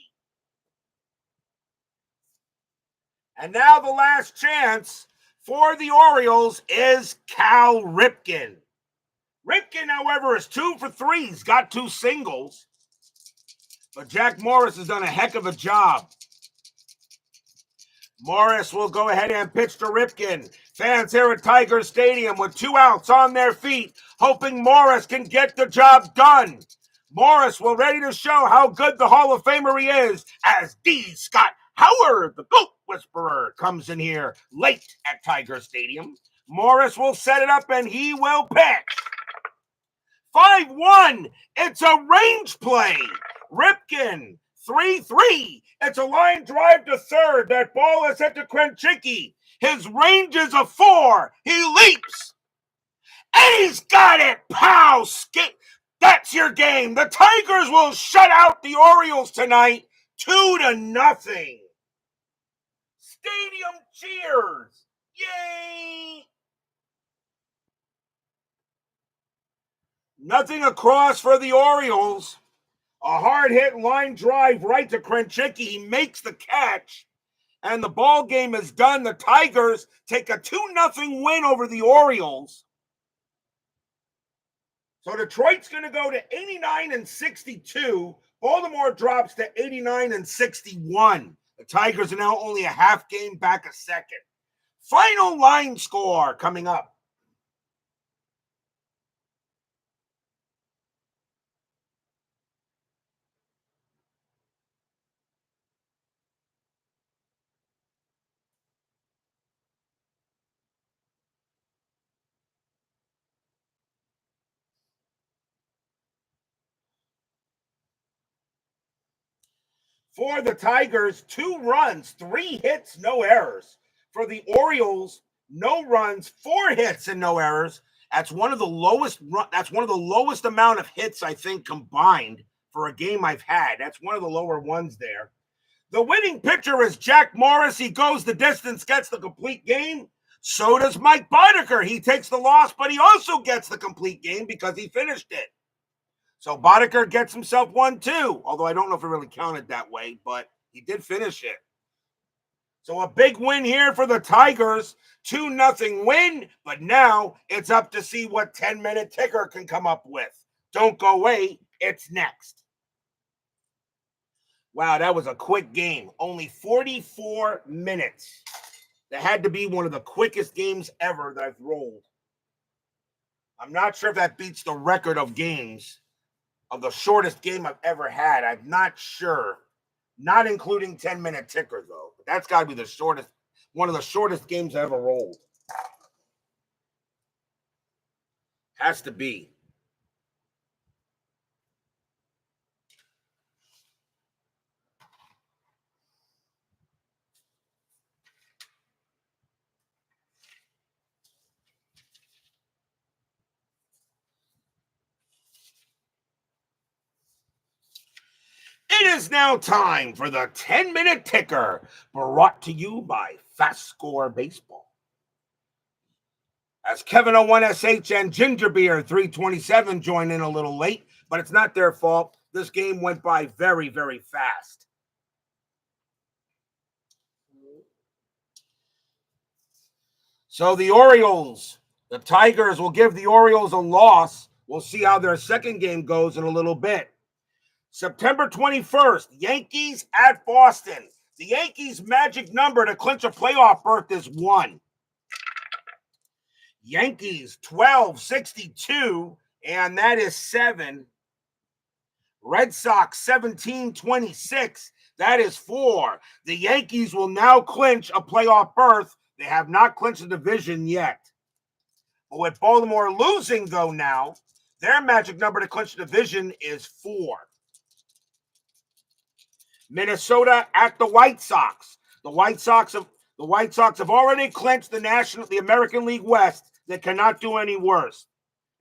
And now the last chance for the Orioles is Cal Ripken. Ripken, however, is 2 for 3. He's got 2 singles. But Jack Morris has done a heck of a job. Morris will go ahead and pitch to Ripken. Fans here at Tiger Stadium with 2 outs on their feet, hoping Morris can get the job done. Morris will ready to show how good the Hall of Famer he is as D. Scott Howard, the GOAT Whisperer, comes in here late at Tiger Stadium. Morris will set it up and he will pitch. 5-1. It's a range play. Ripken. 3-3. It's a line drive to third. That ball is hit to Krenchicki. His range is a 4. He leaps. And he's got it. Pow! Skip. That's your game. The Tigers will shut out the Orioles tonight 2-0. Stadium cheers. Yay! Nothing across for the Orioles. A hard-hit line drive right to Krenchicki. He makes the catch, and the ball game is done. The Tigers take a 2-0 win over the Orioles. So Detroit's going to go to 89-62. Baltimore drops to 89-61. The Tigers are now only a half game back a second. Final line score coming up. For the Tigers, 2 runs, 3 hits, no errors. For the Orioles, no runs, 4 hits, and no errors. That's one of the lowest. That's one of the lowest amount of hits I think combined for a game I've had. That's one of the lower ones there. The winning pitcher is Jack Morris. He goes the distance, gets the complete game. So does Mike Boddicker. He takes the loss, but he also gets the complete game because he finished it. So Boddicker gets himself 1-2, although I don't know if it really counted that way, but he did finish it. So a big win here for the Tigers, 2-0 win, but now it's up to see what 10-minute ticker can come up with. Don't go away, it's next. Wow, that was a quick game. Only 44 minutes. That had to be one of the quickest games ever that I've rolled. I'm not sure if that beats the record of games of the shortest game I've ever had. I'm not sure. Not including 10-minute ticker, though. But that's got to be the shortest, one of the shortest games I ever rolled. Has to be. It is now time for the 10-minute ticker, brought to you by FastScore Baseball. As Kevin 01SH and Gingerbeer 327 join in a little late, but it's not their fault. This game went by very, very fast. So the Orioles, the Tigers will give the Orioles a loss. We'll see how their second game goes in a little bit. September 21st, Yankees at Boston. The Yankees' magic number to clinch a playoff berth is 1. Yankees 1262, and that is 7. Red Sox 1726, that is 4. The Yankees will now clinch a playoff berth. They have not clinched the division yet. But with Baltimore losing, though, now, their magic number to clinch the division is 4. Minnesota at the White Sox. The White Sox have already clinched the American League West. They cannot do any worse.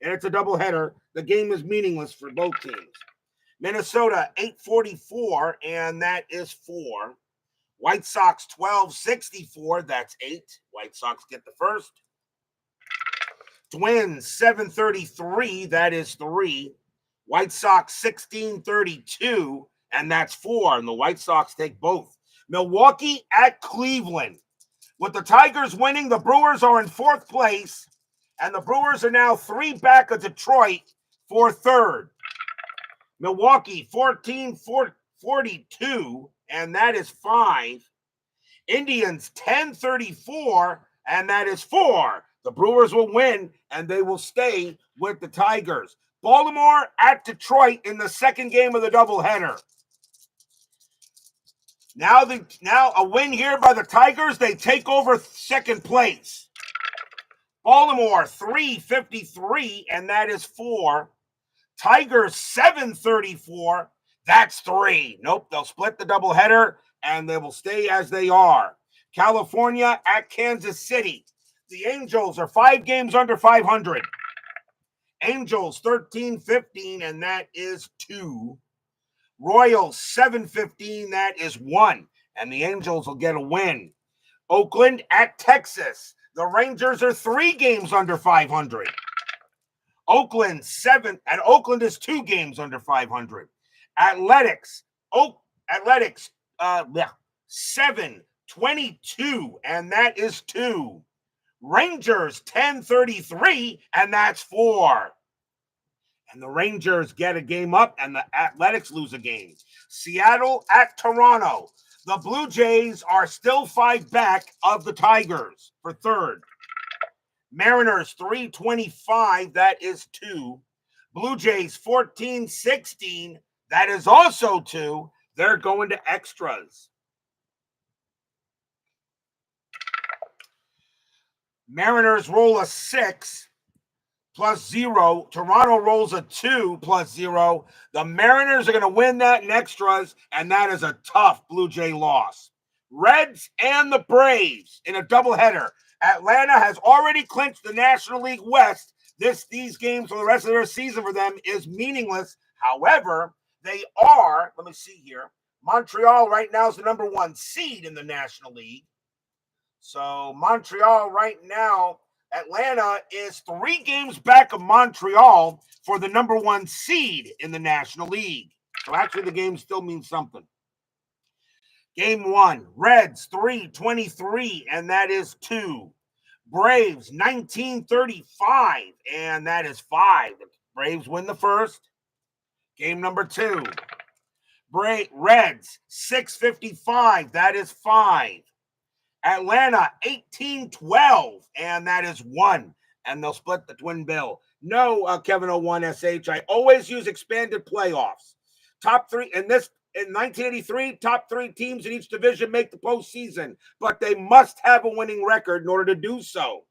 And it's a doubleheader. The game is meaningless for both teams. Minnesota 844, and that is 4. White Sox 1264, that's 8. White Sox get the first. Twins 733, that is 3. White Sox 1632, and that's 4. And the White Sox take both. Milwaukee at Cleveland. With the Tigers winning, the Brewers are in 4th place, and the Brewers are now 3 back of Detroit for 3rd. Milwaukee 1442, and that is 5. Indians 1034, and that is 4. The Brewers will win, and they will stay with the Tigers. Baltimore at Detroit in the second game of the doubleheader. Now a win here by the Tigers. They take over second place. Baltimore 353, and that is 4. Tigers 734, that's 3. Nope, they'll split the doubleheader, and they will stay as they are. California at Kansas City. The Angels are 5 games under 500. Angels 13-15, and that is 2. Royals 7-15, that is 1. And the Angels will get a win. Oakland at Texas. The Rangers are 3 games under 500. Oakland 7, and Oakland is 2 games under 500. Athletics 7-22, and that is 2. Rangers 10-33, and that's 4. And the Rangers get a game up, and the Athletics lose a game. Seattle at Toronto. The Blue Jays are still 5 back of the Tigers for 3rd. Mariners 325, that is 2. Blue Jays 14-16, that is also 2. They're going to extras. Mariners roll a 6 plus 0. Toronto rolls a 2 plus 0. The Mariners are going to win that in extras, and that is a tough Blue Jay loss. Reds and the Braves in a doubleheader. Atlanta has already clinched the National League West. These games for the rest of their season for them is meaningless. However, they are, let me see here, Montreal right now is the number 1 seed in the National League. So Montreal right now, Atlanta is 3 games back of Montreal for the number 1 seed in the National League. So actually the game still means something. Game 1, Reds 323, and that is 2. Braves 1935, and that is 5. The Braves win the first. Game number 2. Reds 655, that is 5. Atlanta 18-12, and that is 1. And they'll split the twin bill. No, Kevin 01 SH. I always use expanded playoffs. Top 3 in 1983, top 3 teams in each division make the postseason, but they must have a winning record in order to do so.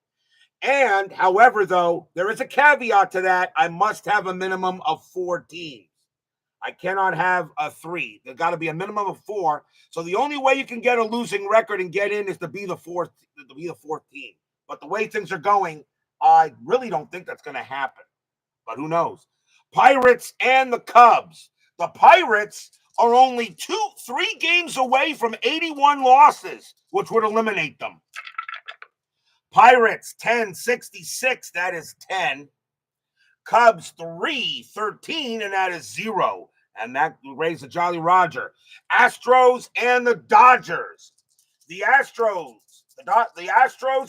And, however, though, there is a caveat to that. I must have a minimum of 4 teams. I cannot have a 3. There's got to be a minimum of 4. So the only way you can get a losing record and get in is to be the fourth team. But the way things are going, I really don't think that's going to happen. But who knows? Pirates and the Cubs. The Pirates are only 3 games away from 81 losses, which would eliminate them. Pirates 10-66, that is 10. Cubs 3-13, and that is 0. And that raised the Jolly Roger. Astros and the Dodgers. The Astros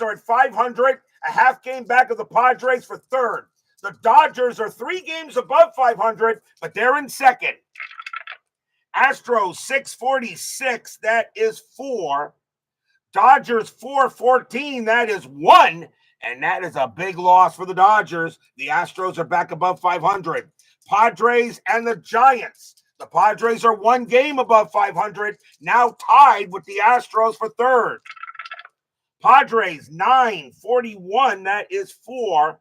are at 500, a half game back of the Padres for 3rd. The Dodgers are 3 games above 500, but they're in 2nd. Astros 646, that is 4. Dodgers 414, that is 1. And that is a big loss for the Dodgers. The Astros are back above 500. Padres and the Giants. The Padres are 1 game above 500, now tied with the Astros for 3rd. Padres 941, that is 4.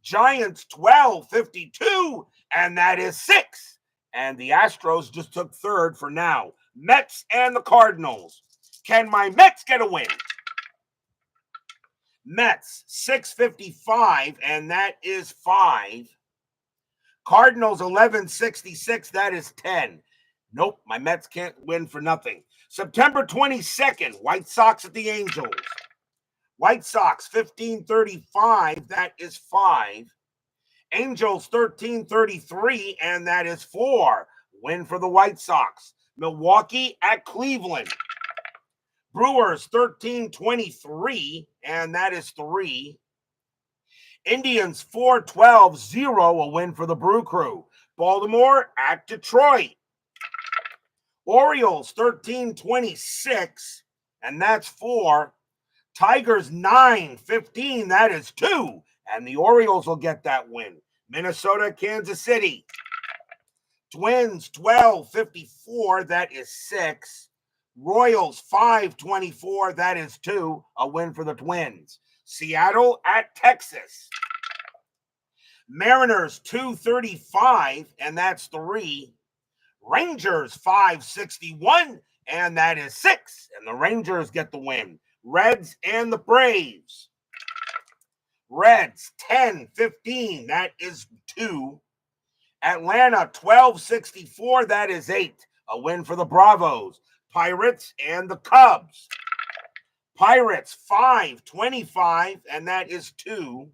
Giants 1252, and that is 6. And the Astros just took 3rd for now. Mets and the Cardinals. Can my Mets get a win? Mets 655, and that is 5. Cardinals 1166, that is 10. Nope, my Mets can't win for nothing. September 22nd, White Sox at the Angels. White Sox 1535, that is 5. Angels 1333, and that is 4. Win for the White Sox. Milwaukee at Cleveland. Brewers 1323, and that is 3. Indians 4-12-0, a win for the Brew Crew. Baltimore at Detroit. Orioles 13-26, and that's 4. Tigers 9-15, that is 2. And the Orioles will get that win. Minnesota, Kansas City. Twins 12-54, that is 6. Royals 5-24, that is 2. A win for the Twins. Seattle at Texas. Mariners 235, and that's 3. Rangers 561, and that is 6. And the Rangers get the win. Reds and the Braves. Reds 10-15, that is 2. Atlanta 1264, that is 8. A win for the Bravos. Pirates and the Cubs. Pirates 525, and that is 2.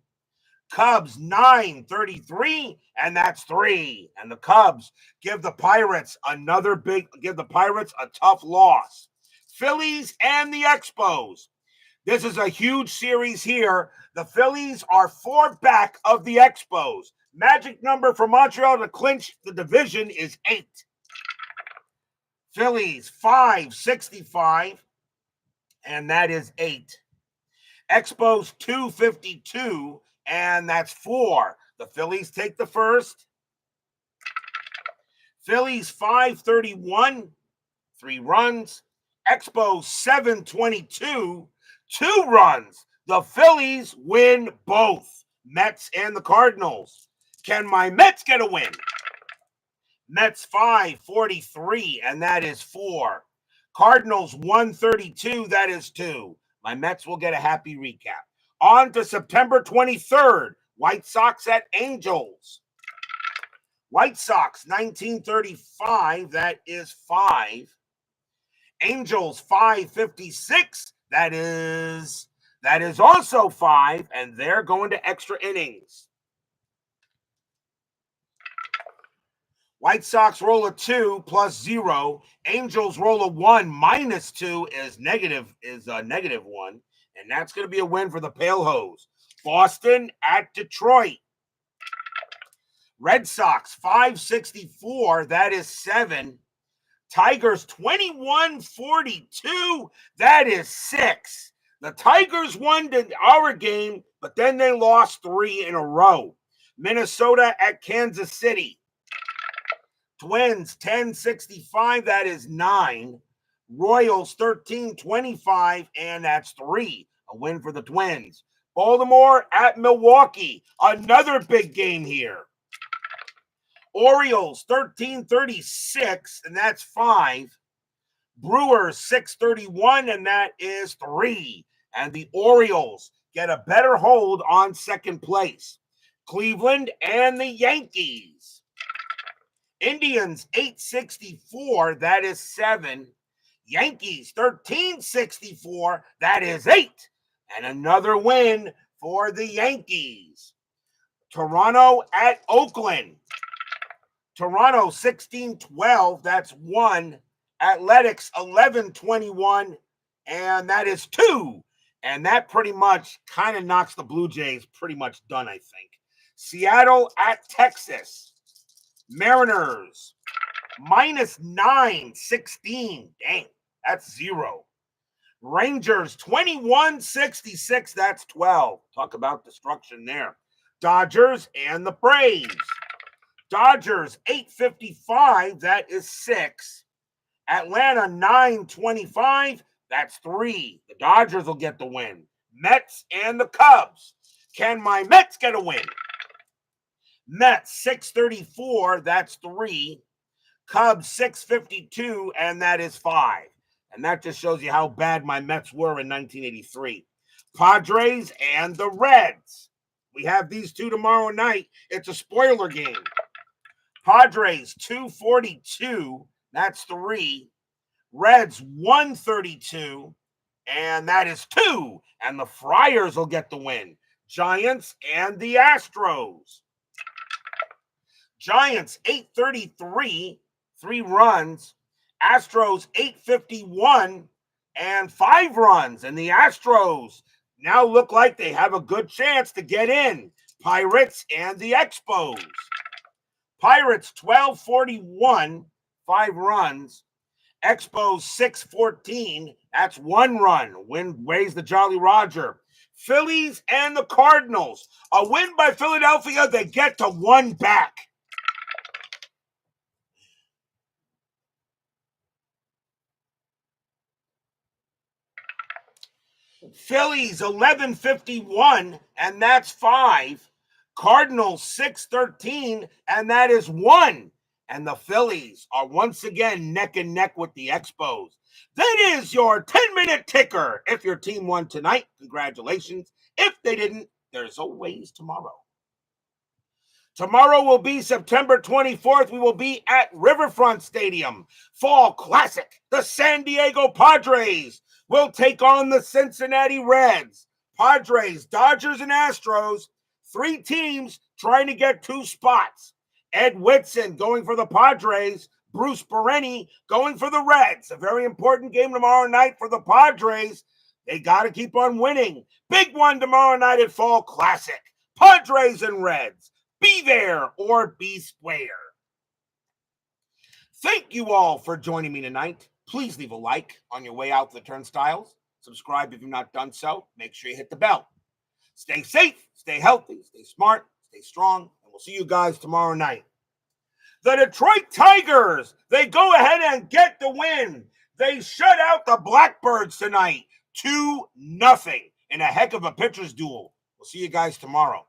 Cubs 933, and that's 3. And the Cubs give the Pirates a tough loss. Phillies and the Expos. This is a huge series here. The Phillies are 4 back of the Expos. Magic number for Montreal to clinch the division is 8. Phillies 565, and that is 8. Expos 252, and that's 4. The Phillies take the first. Phillies 531, 3 runs. Expos 722, 2 runs. The Phillies win both. Mets and the Cardinals. Can my Mets get a win? Mets 543, and that is 4. Cardinals 132, that is 2. My Mets will get a happy recap. On to September 23rd, White Sox at Angels. White Sox 1935, that is 5. Angels 556, that is also 5, and they're going to extra innings. White Sox roll a 2 plus 0. Angels roll a 1 minus 2 is negative 1. And that's going to be a win for the Pale Hose. Boston at Detroit. Red Sox 564. That is 7. Tigers 21-42. That is 6. The Tigers won our game, but then they lost 3 in a row. Minnesota at Kansas City. Twins 10-65. That is 9. Royals 13-25, and that's 3. A win for the Twins. Baltimore at Milwaukee. Another big game here. Orioles 13-36, and that's 5. Brewers 6-31, and that is 3. And the Orioles get a better hold on second place. Cleveland and the Yankees. Indians 8-64, that is 7. Yankees 13-64, that is 8. And another win for the Yankees. Toronto at Oakland. Toronto 16-12, that's 1. Athletics 11-21, and that is 2. And that pretty much kind of knocks the Blue Jays pretty much done, I think. Seattle at Texas. Mariners -9, 16. Dang, that's 0. Rangers 21-66, that's 12. Talk about destruction there. Dodgers and the Braves. Dodgers 8-55, that is 6. Atlanta 9-25, that's 3. The Dodgers will get the win. Mets and the Cubs. Can my Mets get a win? Mets 6-34, that's 3. Cubs 6-52, and that is 5. And that just shows you how bad my Mets were in 1983. Padres and the Reds. We have these two tomorrow night. It's a spoiler game. Padres 242, that's 3. Reds 132, and that is 2. And the Friars will get the win. Giants and the Astros. Giants 833, 3 runs. Astros 851 and 5 runs. And the Astros now look like they have a good chance to get in. Pirates and the Expos. Pirates 1241, 5 runs. Expos 614, that's 1 run. Win weighs the Jolly Roger. Phillies and the Cardinals. A win by Philadelphia, they get to 1 back. Phillies 1151, and that's 5. Cardinals 613, and that is 1. And the Phillies are once again neck and neck with the Expos. That is your 10-minute ticker. If your team won tonight, congratulations. If they didn't, there's always tomorrow. Tomorrow will be September 24th. We will be at Riverfront Stadium. Fall Classic. The San Diego Padres will take on the Cincinnati Reds. Padres, Dodgers, and Astros. 3 teams trying to get 2 spots. Ed Whitson going for the Padres. Bruce Bereni going for the Reds. A very important game tomorrow night for the Padres. They got to keep on winning. Big one tomorrow night at Fall Classic. Padres and Reds. Be there or be square. Thank you all for joining me tonight. Please leave a like on your way out the turnstiles. Subscribe if you've not done so. Make sure you hit the bell. Stay safe, stay healthy, stay smart, stay strong, and we'll see you guys tomorrow night. The Detroit Tigers, they go ahead and get the win. They shut out the Blackbirds tonight, 2-0 in a heck of a pitcher's duel. We'll see you guys tomorrow.